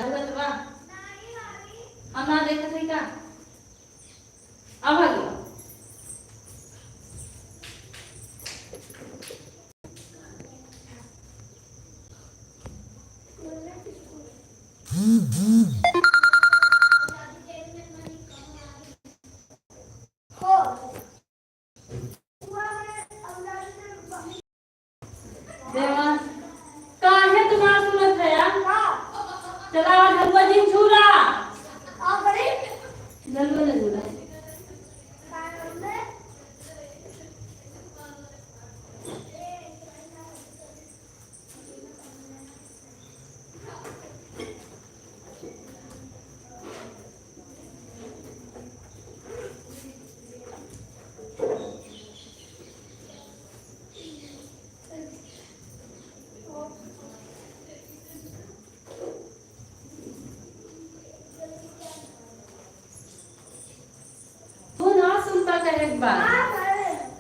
बा हम ना देखत हई का अब आ गया। देवा काहे तुम्हारा सूरत है यार चला ढलुआ जी छूरा आ बड़ी ढलुआ ने झूला तू ना सुनता का एक बार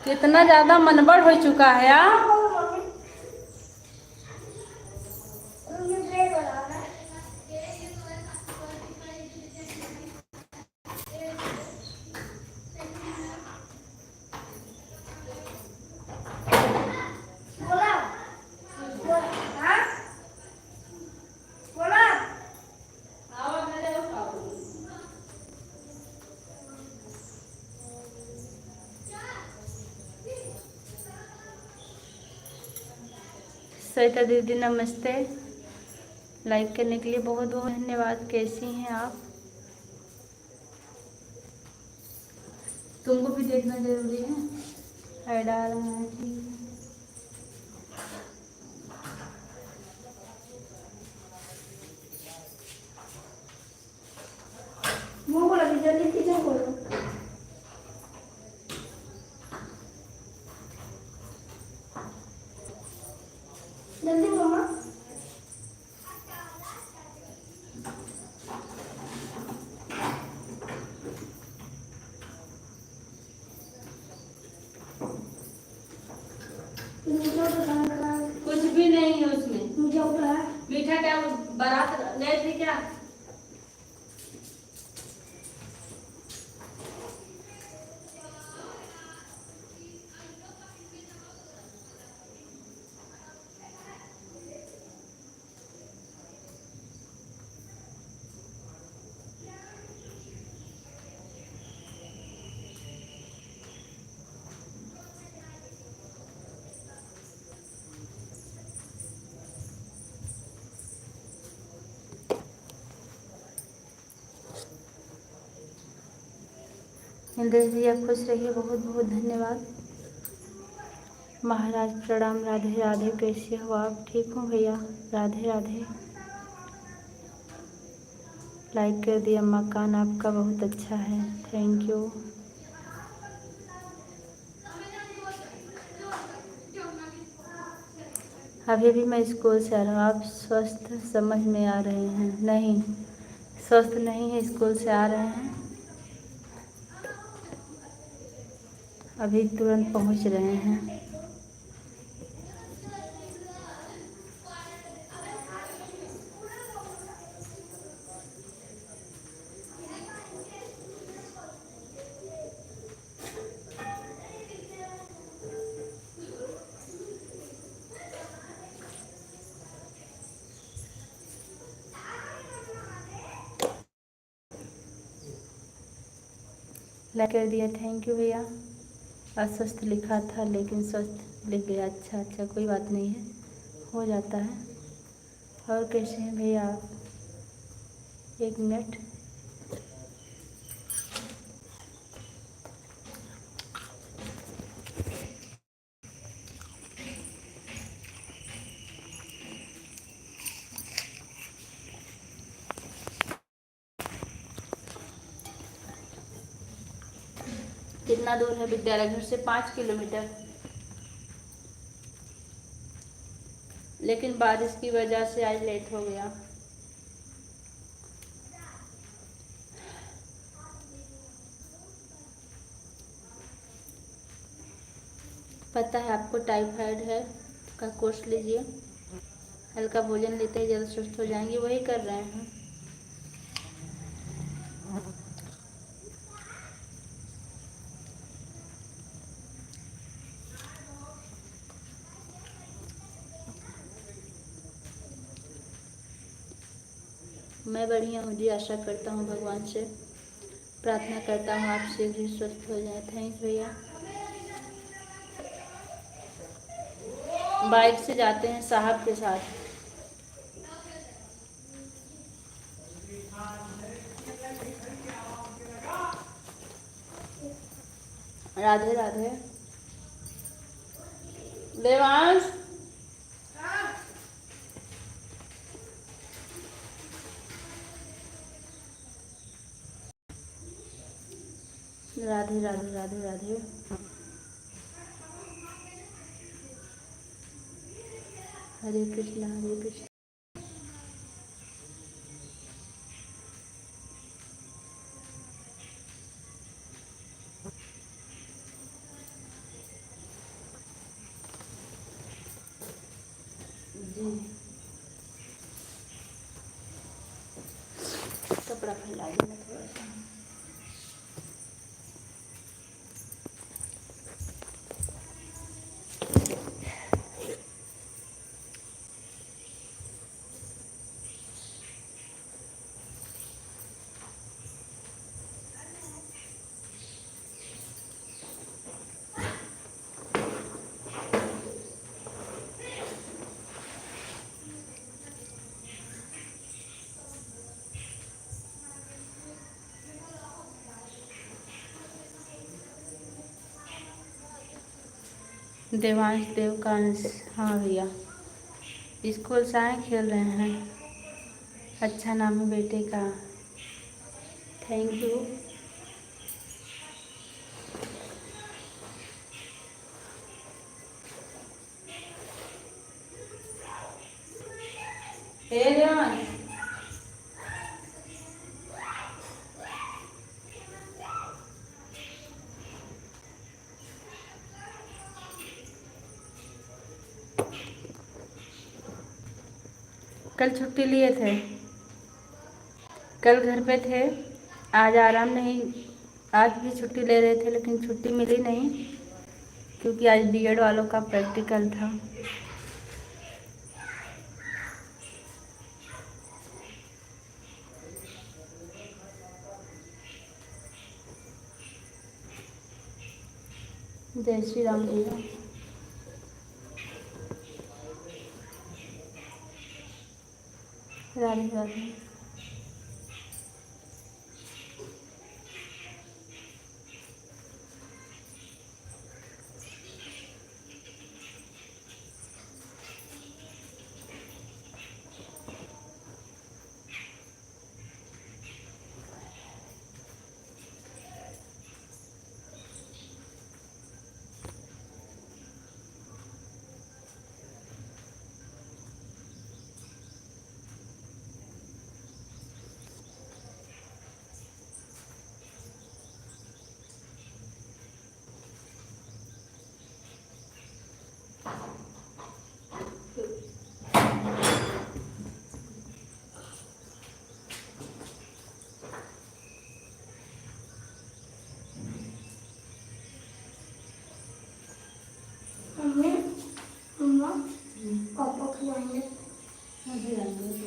कितना ज्यादा मनबड़ हो चुका है यार। सविता दीदी नमस्ते, लाइक करने के लिए बहुत बहुत धन्यवाद। कैसी हैं आप? तुमको भी देखना जरूरी है। ऐड आ रहा है ठीक है। मुंह बोला जल्दी किचन खोलो। जल्दी मम्मा कुछ भी नहीं है उसमें। मुझे मीठा क्या बारात गए थे क्या? इंद्रेश भैया खुश रहिए, बहुत बहुत धन्यवाद। महाराज प्रणाम, राधे राधे। कैसे हो आप? ठीक हो भैया? राधे राधे। लाइक कर दिया। मकान आपका बहुत अच्छा है, थैंक यू। अभी भी मैं स्कूल से आ रहा हूँ। आप स्वस्थ समझ में आ रहे हैं? नहीं, स्वस्थ नहीं है, स्कूल से आ रहे हैं, अभी तुरंत पहुँच रहे हैं। लाइक कर दिया, थैंक यू भैया। अस्वस्थ लिखा था लेकिन स्वस्थ लिख गया। अच्छा अच्छा, कोई बात नहीं है, हो जाता है। और कैसे हैं भैया आप? एक मिनट। कितना दूर है विद्यालय? घर से 5 किलोमीटर, लेकिन बारिश की वजह से आज लेट हो गया। पता है आपको टाइफाइड है का कोर्स लीजिए, हल्का भोजन लेते ही जल्द स्वस्थ हो जाएंगे, वही कर रहे हैं। मैं बढ़िया हूँ जी। आशा करता हूँ, भगवान से प्रार्थना करता हूँ आप शीघ्र ही स्वस्थ हो जाए। थैंक्स भैया। बाइक से जाते हैं साहब के साथ। राधे राधे। देवांश, राधे राधे राधे राधे। हरे कृष्णा हरे कृष्णा। जी, कपड़ा फैला देना थोड़ा सा। देवांश देवकांश, हाँ भैया स्कूल से आए, खेल रहे हैं। अच्छा नाम है बेटे का। Thank you. हे देवांश, कल छुट्टी लिए थे, कल घर पे थे, आज आराम नहीं। आज भी छुट्टी ले रहे थे लेकिन छुट्टी मिली नहीं क्योंकि आज बीएड वालों का प्रैक्टिकल था। जय श्री राम भैया। राधे राधे। पापा खिलाएंगे। अभी आएंगे।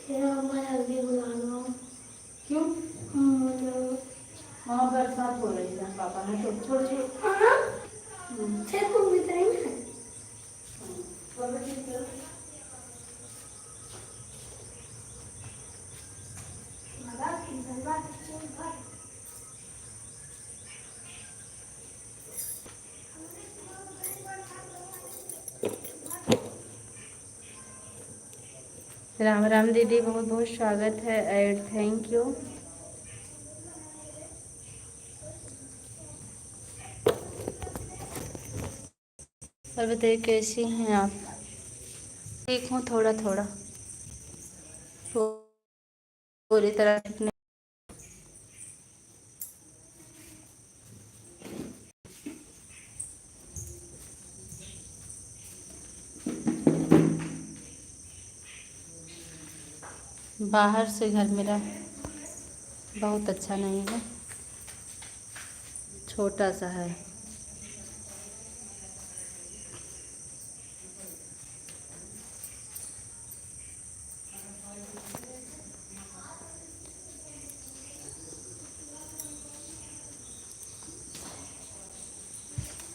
मैं जल्दी बुला रहा हूँ। क्यों? वहाँ बरसात हो रही है पापा ने तो छोड़ तुम भी करेंगे। राम राम दीदी, बहुत बहुत स्वागत है एड। Thank you. और बताइए कैसी हैं आप? ठीक हूँ, थोड़ा थोड़ा, पूरी तरह ठीक नहीं। बाहर से घर मेरा बहुत अच्छा नहीं है, छोटा सा है।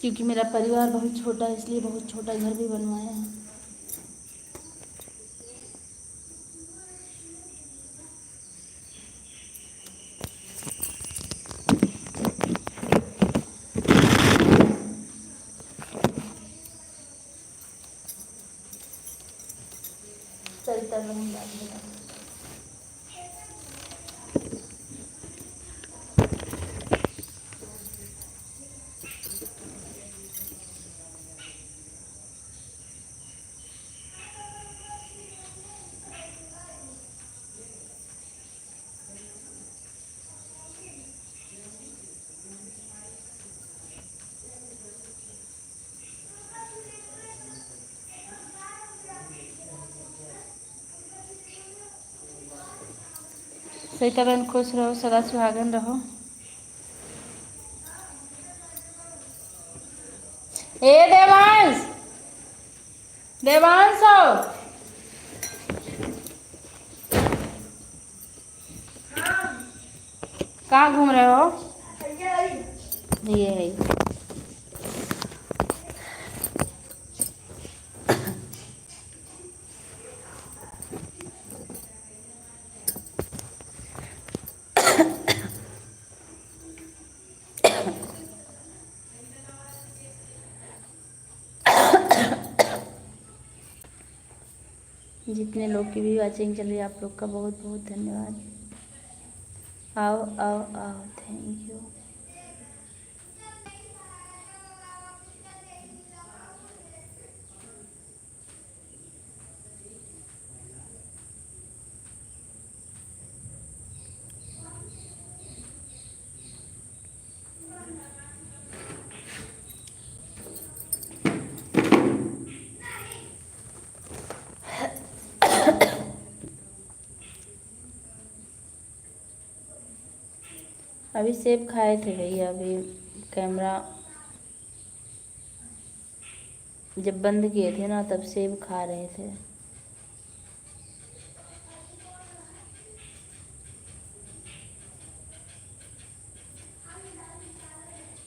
क्योंकि मेरा परिवार बहुत छोटा है, इसलिए बहुत छोटा घर भी बनवाया है। सरिता बहन बात बता। सरिता बहन खुश रहो, सदा सुहागन रहो। ए देवांश, देवांश कहाँ घूम रहे हो? ये है। जितने लोग की भी वाचिंग चल रही है, आप लोग का बहुत बहुत धन्यवाद। आओ आओ आओ, थैंक यू। अभी सेब खाए थे भैया, अभी कैमरा जब बंद किए थे ना, तब सेब खा रहे थे।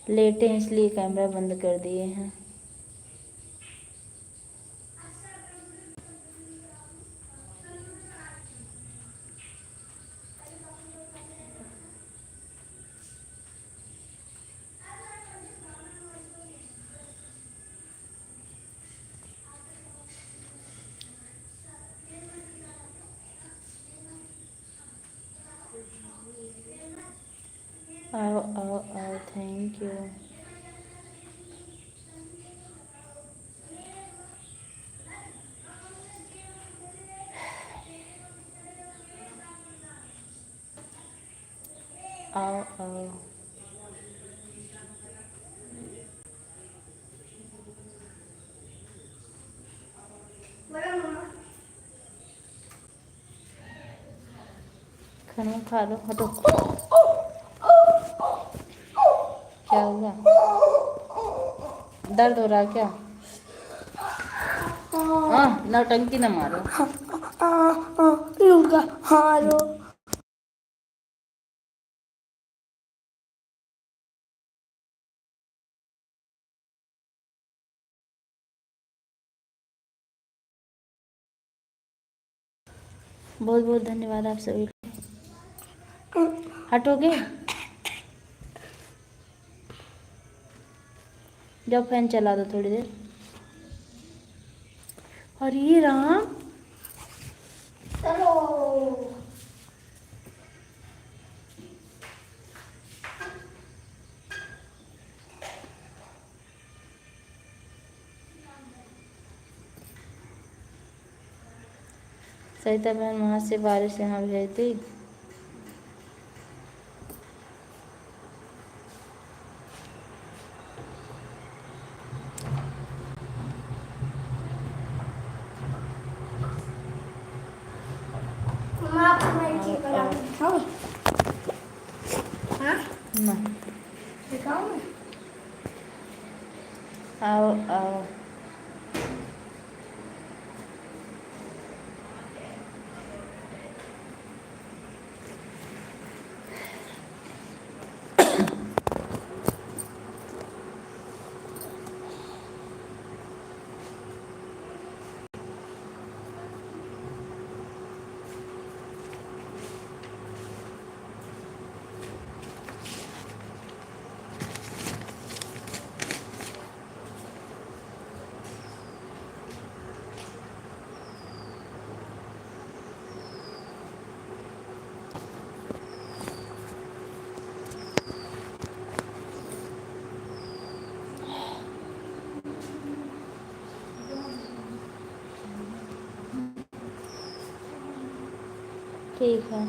लेटे हैं इसलिए कैमरा बंद कर दिए हैं। आओ आओ आओ, थैंक यू। आओ आओ। खाना खा लो, हटो। क्या हुआ? दर्द हो रहा है क्या? हाँ, नौटंकी ना मारो। हारो। बहुत बहुत धन्यवाद आप सभी। हटोगे? जाओ फैन चला दो थोड़ी देर। और ये राम, चलो। सरिता बहन वहाँ से बारिश यहाँ भेज दी। मैं आपको एक चीज बता के दिखाऊं? नहीं। दिखाऊं मैं? आओ आओ। ठीक है।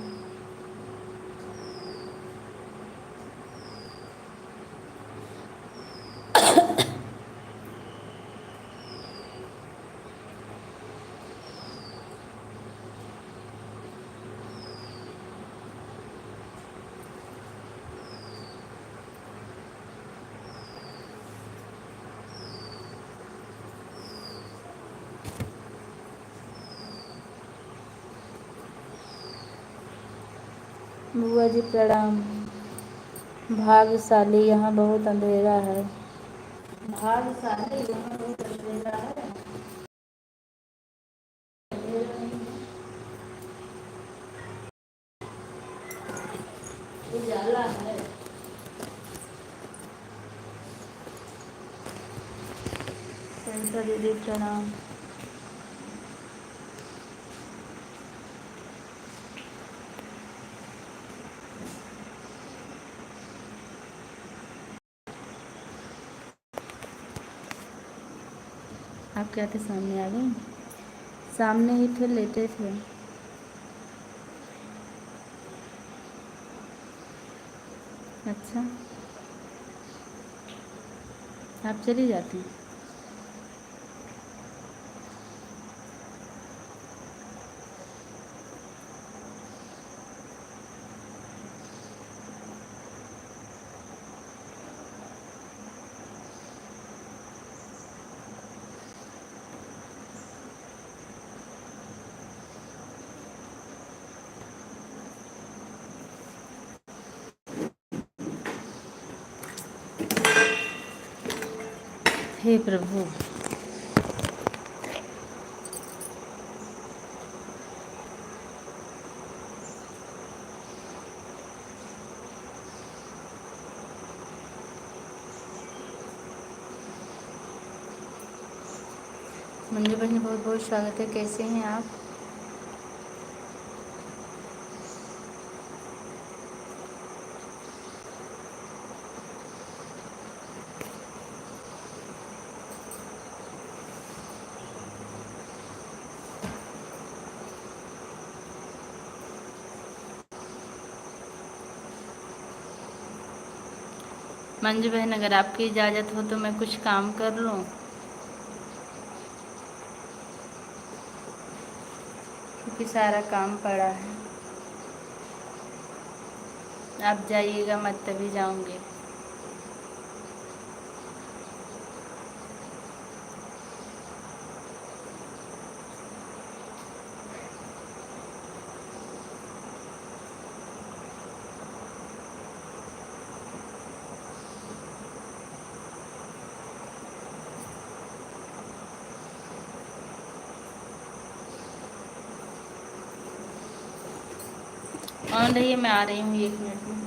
बुआ जी प्रणाम। भाग्यशाली, यहाँ बहुत अंधेरा है। भाग्यशाली, यहाँ बहुत अंधेरा है। उजाला है। सरिता दीदी प्रणाम। आप क्या थे, सामने आ गए? सामने ही थे, लेटे थे। अच्छा, आप चली जाती हैं? हे प्रभु। मंजू बहन बहुत बहुत स्वागत है। कैसे हैं आप? मंजू बहन, अगर आपकी इजाज़त हो तो मैं कुछ काम कर लूँ, क्योंकि सारा काम पड़ा है। आप जाइएगा मत, तभी जाऊँगी। ऑन रहिए, मैं आ रही हूँ 1 मिनट में।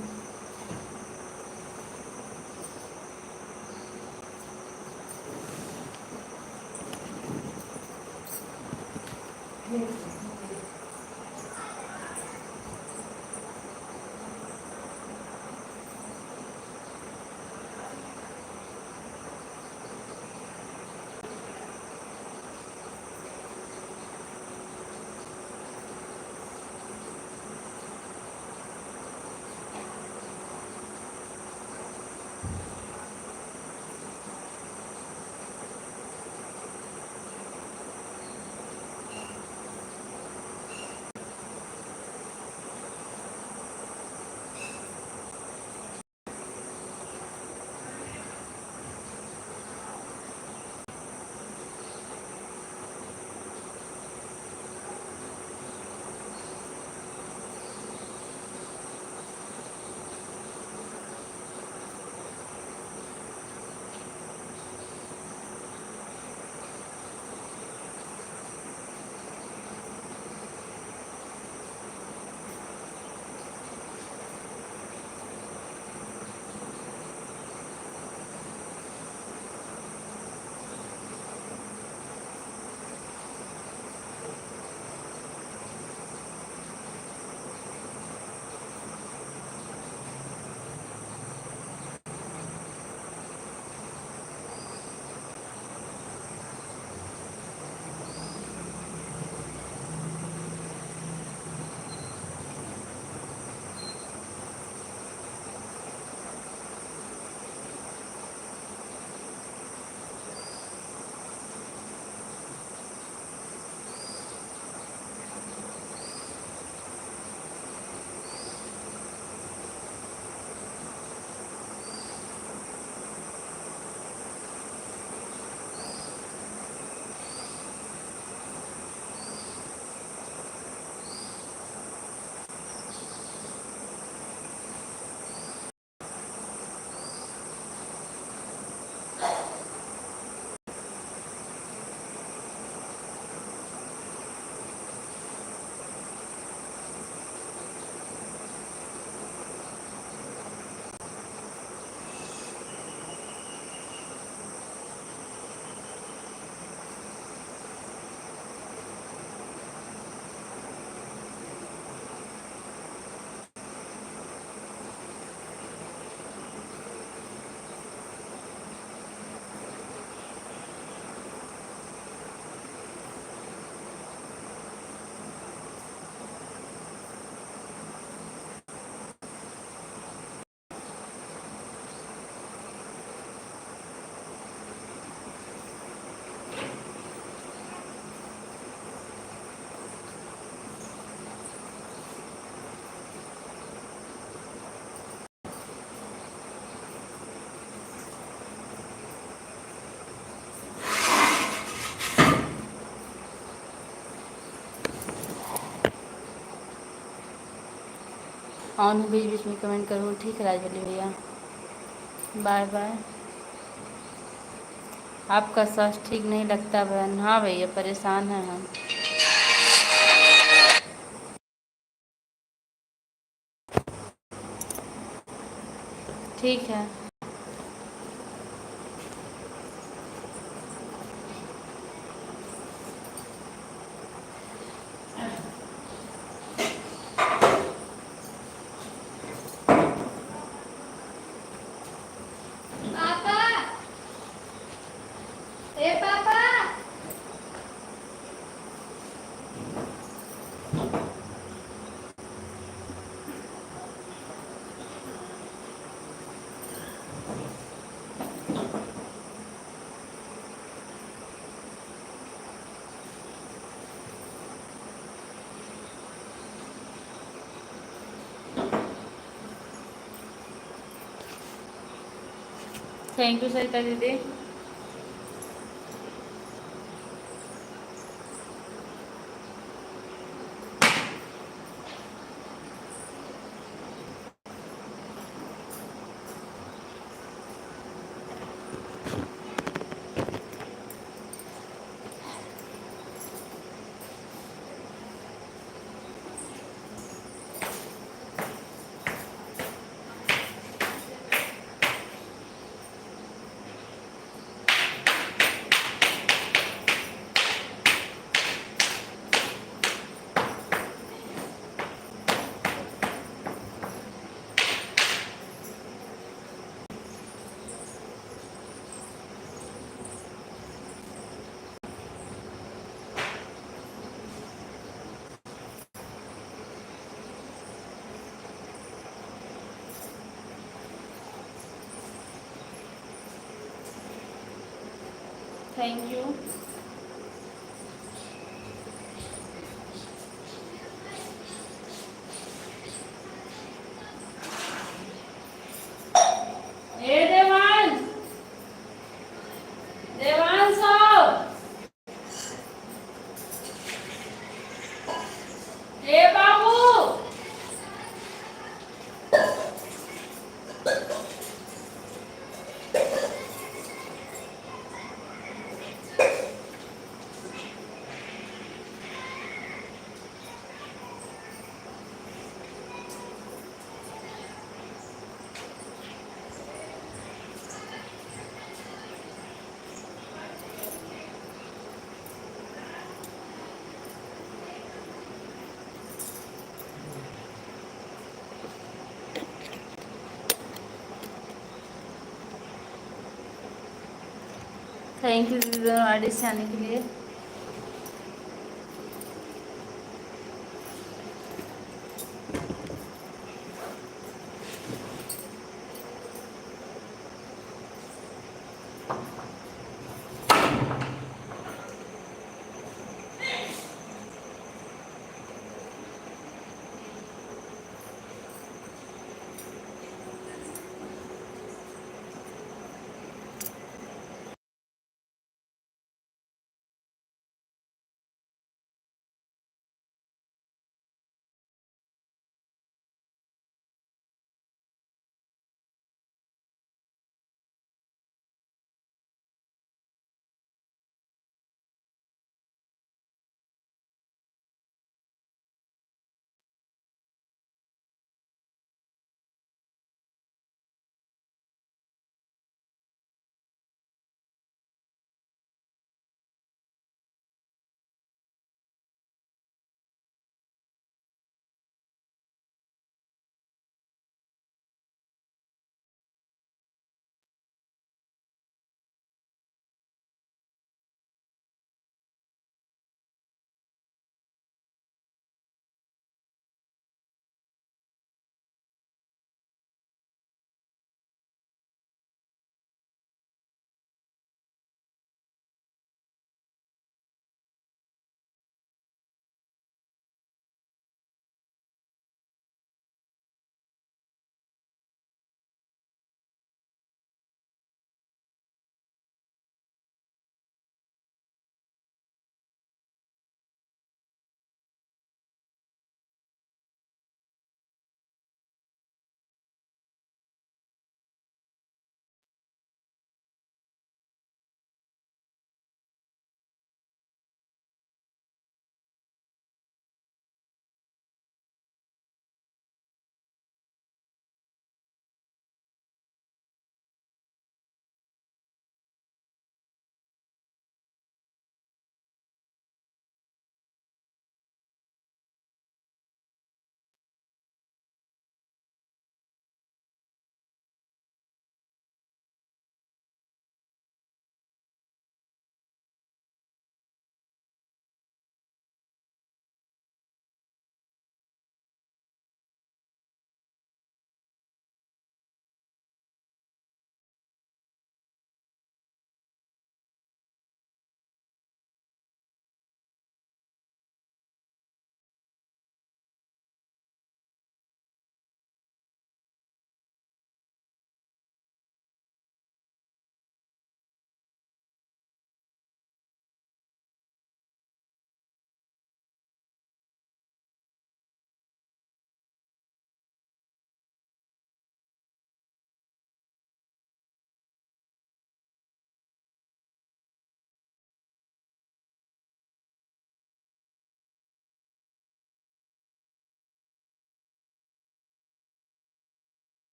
ऑन बीच बीच में कमेंट करूँ, ठीक है राजवली भैया, बाय बाय। आपका स्वास्थ्य ठीक नहीं लगता बहन? हाँ भैया, परेशान हैं हम। ठीक है। पापा, ए पापा। थैंक यू सरिता दीदी। Thank you. ए देवांश, देवांश आओ। ए बाबू। थैंक यू दीदी, दोनों आर्टिस्ट से आने के लिए।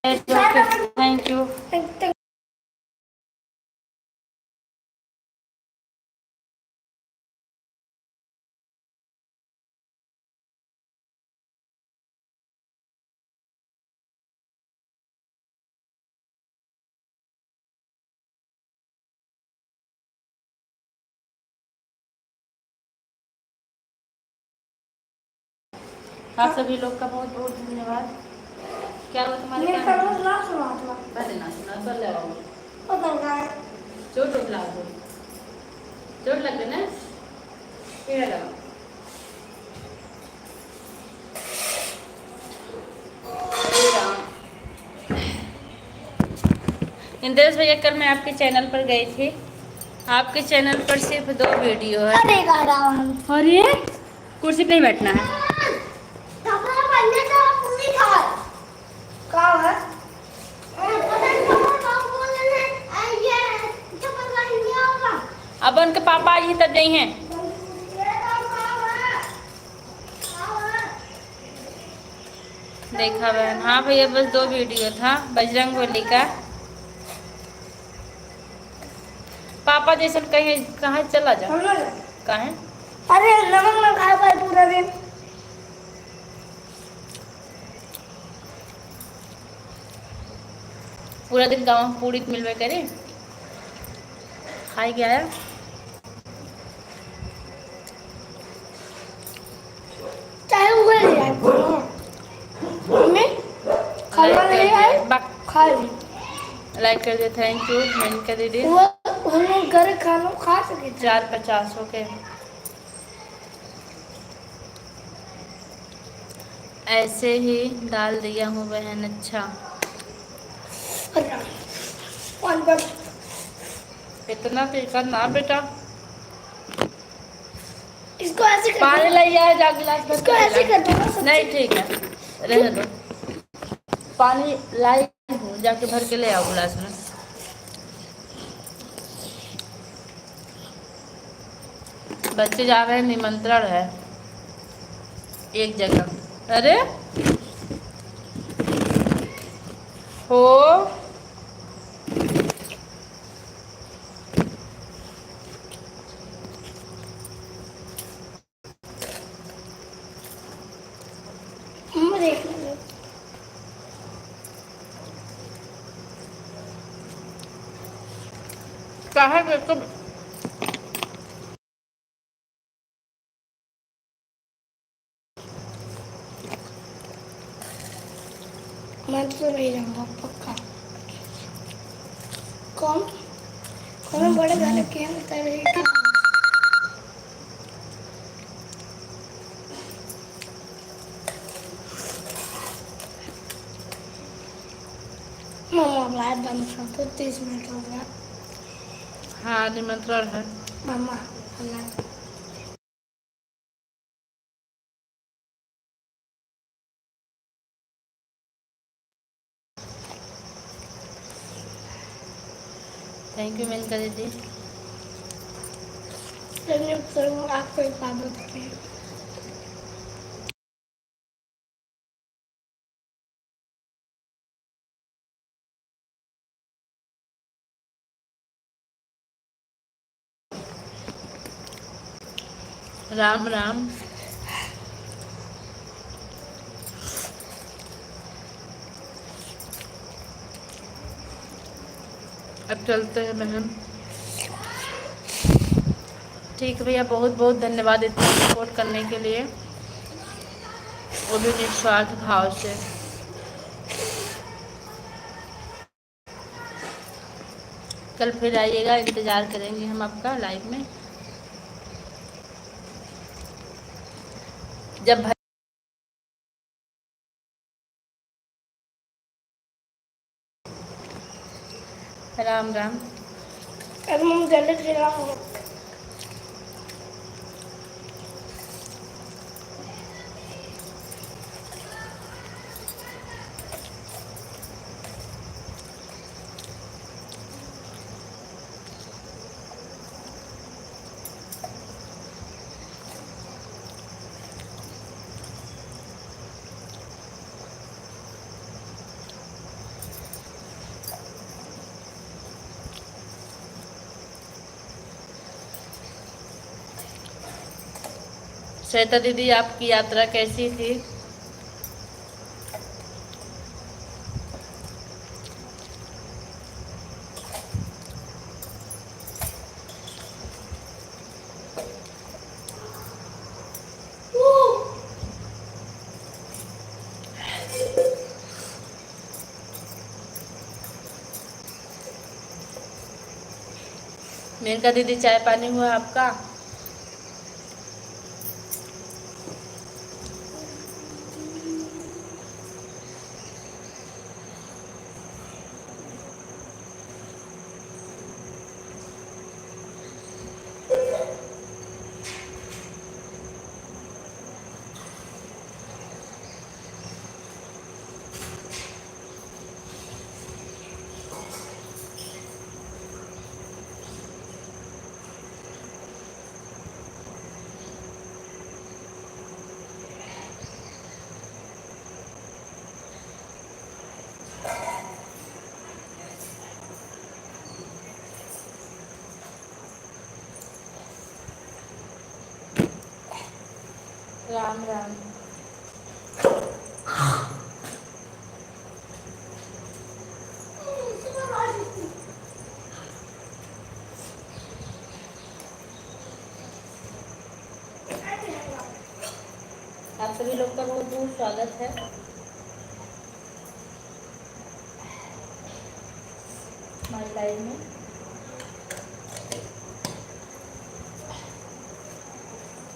Thank you. आप सभी लोग का बहुत बहुत धन्यवाद। क्या हुआ तुम्हारे कान में? पहले ना सुना कर ले चोट उठ लगा दो, चोट लग गई ना, कीड़ा लगा। इंद्रेश भैया कल मैं आपके चैनल पर गई थी, आपके चैनल पर सिर्फ 2 वीडियो है। अरे कुर्सी पे नहीं बैठना है। अब उनके पापा आज ही तक गई हैं। देखा बहन, हाँ भैया बस 2 वीडियो था बजरंगबली का। पापा जैसे कहीं कहाँ चला जा, कहाँ? अरे नमक ना खा पाए पूरा दिन। पूरा दिन गाँव पूरी मिलवे करे खाई गया है। चाहे वो ले आए मम्मी खाना ले आए खा ली। लाइक कर दे, थैंक यू मेनका दीदी। वो हम घर खाना खा सके 450 हो के ऐसे ही डाल दिया हूँ बहन। अच्छा इतना तीखा ना बेटा, इसको ऐसे पानी ले आए जा गिलास भर। इसको ऐसे कर दो ना। नहीं ठीक है, रहने दो। पानी लाई हूँ, जाके भर के ले आओ गिलास में। बच्चे जा रहे हैं, निमंत्रण है एक जगह। अरे हो देख लो कहाँ गए तुम? मैं तो नहीं जाऊंगा पक्का। कौन कौन बड़े घर के हैं बता रही है। मामा लाइट बंद कर दो 30 मिनट हो गया। हाँ निमंत्रण है। मामा थैंक यू मेनका दीदी। आपको एक बात बताते हैं। राम राम। अब चलते हैं बहन। ठीक है भैया, बहुत बहुत धन्यवाद इतना सपोर्ट करने के लिए, वो भी निस्वार्थ भाव से। कल फिर आइएगा, इंतज़ार करेंगे हम आपका लाइव में। जब राम राम। अरे मम्मी जल्दी खिलाओ। श्वेता दीदी, आपकी यात्रा कैसी थी? मेनका दीदी, चाय पानी हुआ आपका? राम राम। आप सभी लोग का बहुत बहुत स्वागत है। हमारी लाइव में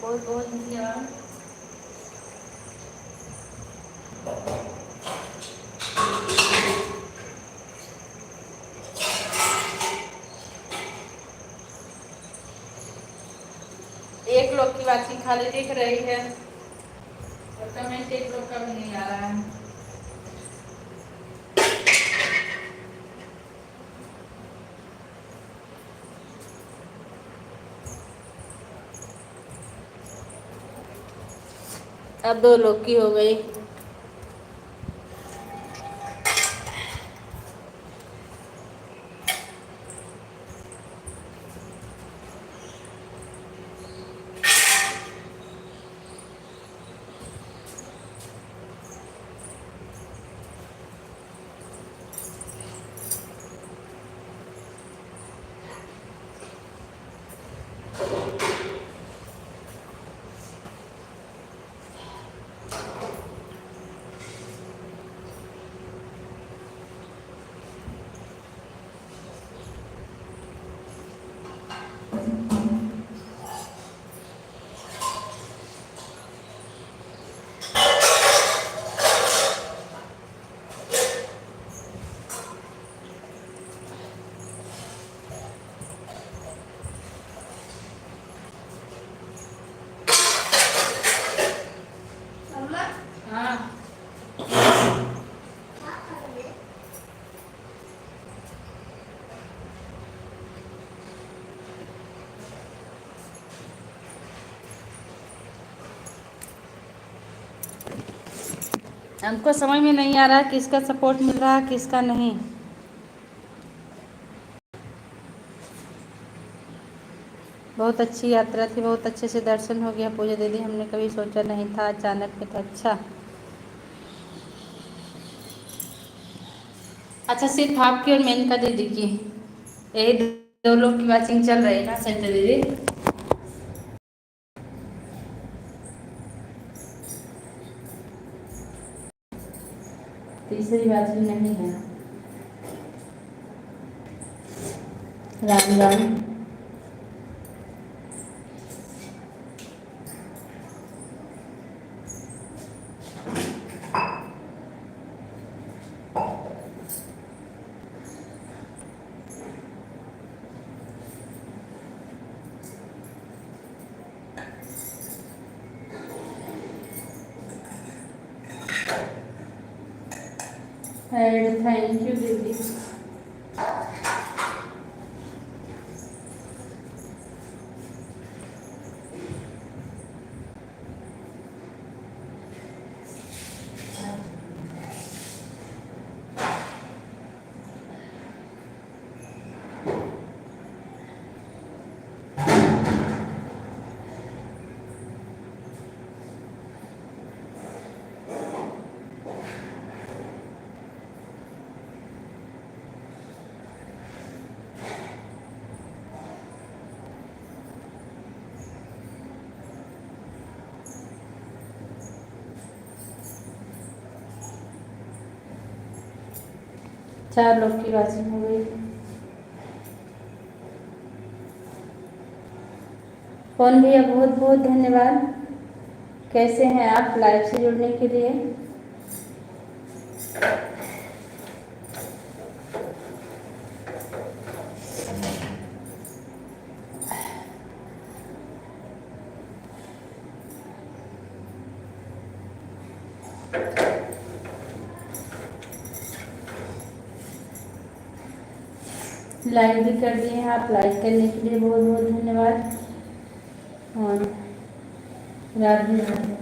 बहुत बहुत धन्यवाद। एक लोग की बातचीत खाली दिख रही है और कमेंट एक लोग का भी नहीं आ रहा है। अब 2 लोग की हो गई। हाँ, हमको समझ में नहीं आ रहा किसका सपोर्ट मिल रहा है किसका नहीं। बहुत अच्छी यात्रा थी, बहुत अच्छे से दर्शन हो गया पूजा दीदी, हमने कभी सोचा नहीं था, अचानक में तो अच्छा। अच्छा, सिर्फ आपकी और मेनका दीदी की, यही 2 लोग की वाचिंग चल रही है ना संजय दीदी? तीसरी वाचिंग नहीं है। राम राम। थैंक यू दीदी। 4 लोग की वॉचिंग हो गई। कौन भैया बहुत बहुत धन्यवाद। कैसे हैं आप लाइव से जुड़ने के लिए। लाइक भी कर दिए हैं आप, लाइक करने के लिए बहुत बहुत धन्यवाद। और राधे राधे।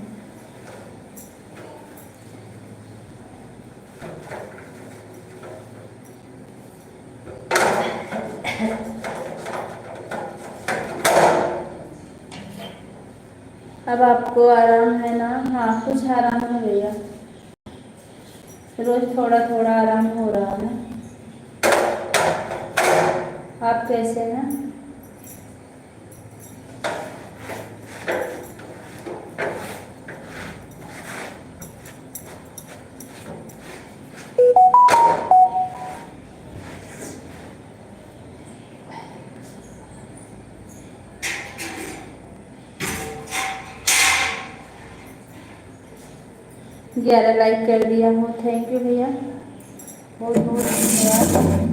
अब आपको आराम है ना। हाँ कुछ आराम है भैया, रोज थोड़ा थोड़ा आराम हो रहा है। आप कैसे हैं। ग्यारह लाइक कर दिया हूँ, थैंक यू भैया, बहुत बहुत धन्यवाद।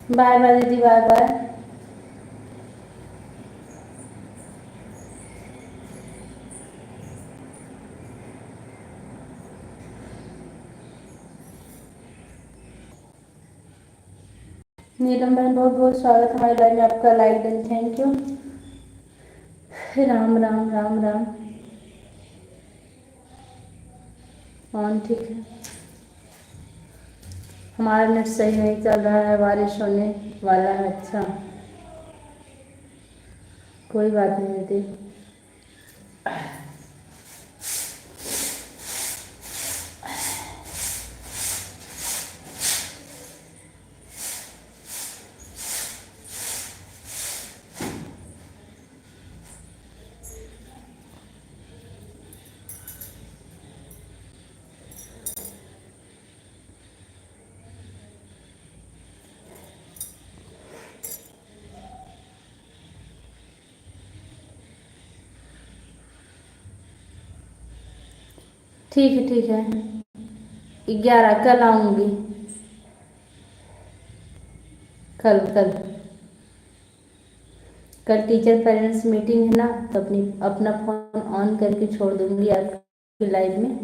बाय बाय दीदी, बाय बाय। नीलम बहन बहुत बहुत स्वागत हमारे लाइव में आपका, like done, thank you. Ram Ram Ram Ram. कौन ठीक है। हमारा नेट सही नहीं चल रहा है, बारिश होने वाला है। अच्छा कोई बात नहीं दीदी। ठीक है 11 कल आऊँगी। कल कल कल टीचर पेरेंट्स मीटिंग है ना, तो अपना फ़ोन ऑन करके छोड़ दूँगी आपकी लाइव में,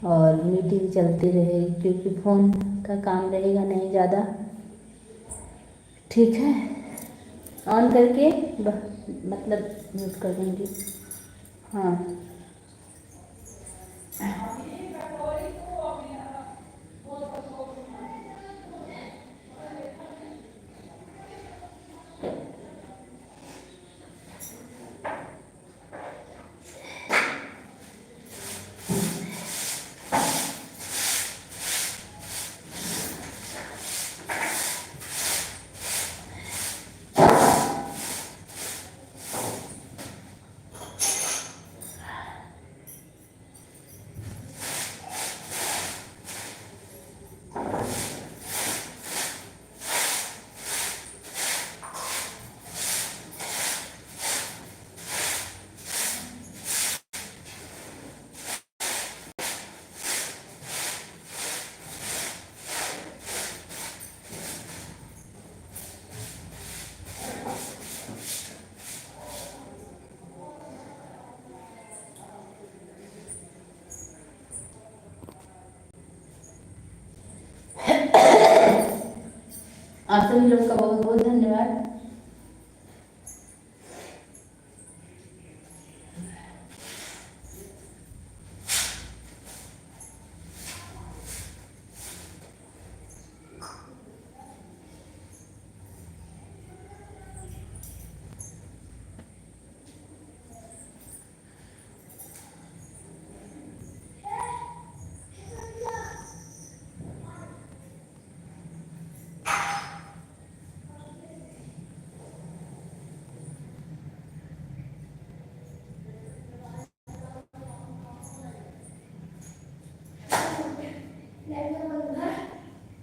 और मीटिंग चलती रहेगी क्योंकि फ़ोन का काम रहेगा नहीं ज़्यादा। ठीक है, ऑन करके मतलब म्यूट कर दूँगी। हाँ आप सभी लोग का बहुत बहुत धन्यवाद।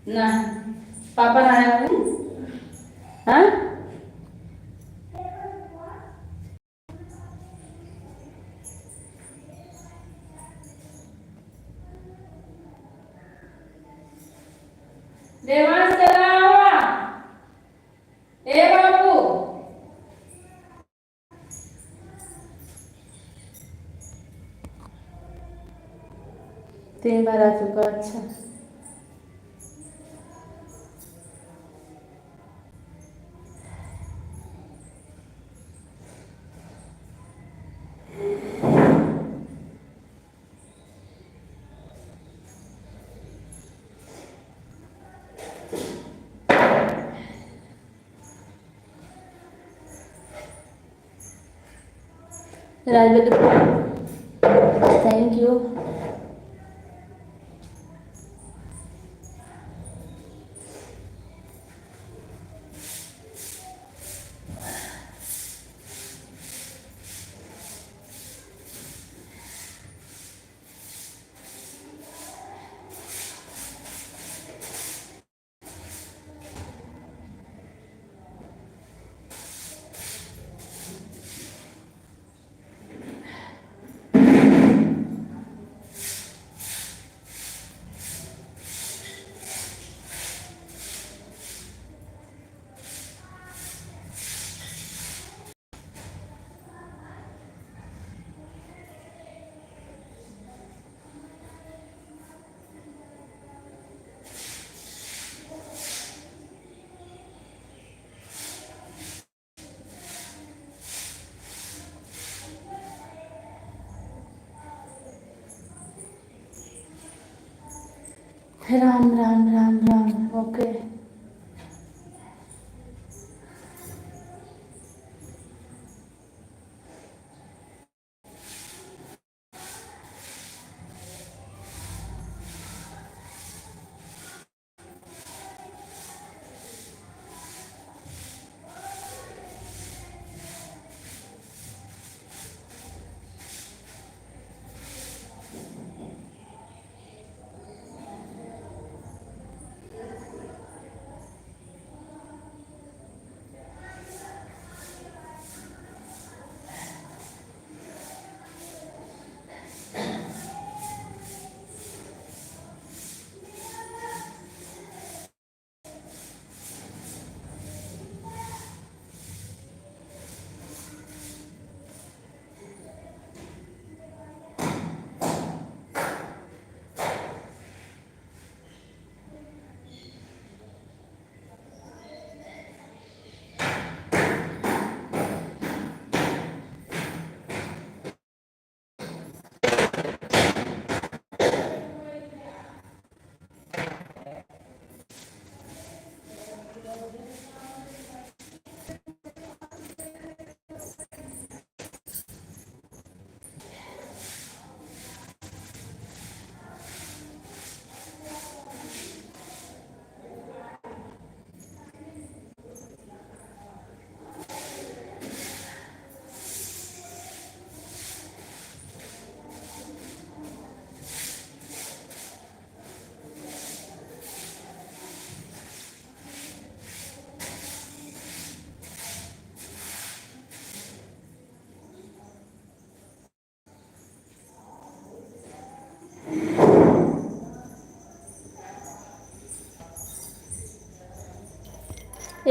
ना पापा आया है। हाँ देवांश चला हुआ ए बाबू 3 बार आ चुका। अच्छा Rajwati thank you. Ram Ram Ram Ram. Okay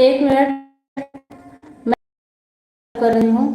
एक मिनट मैं कर रही हूँ।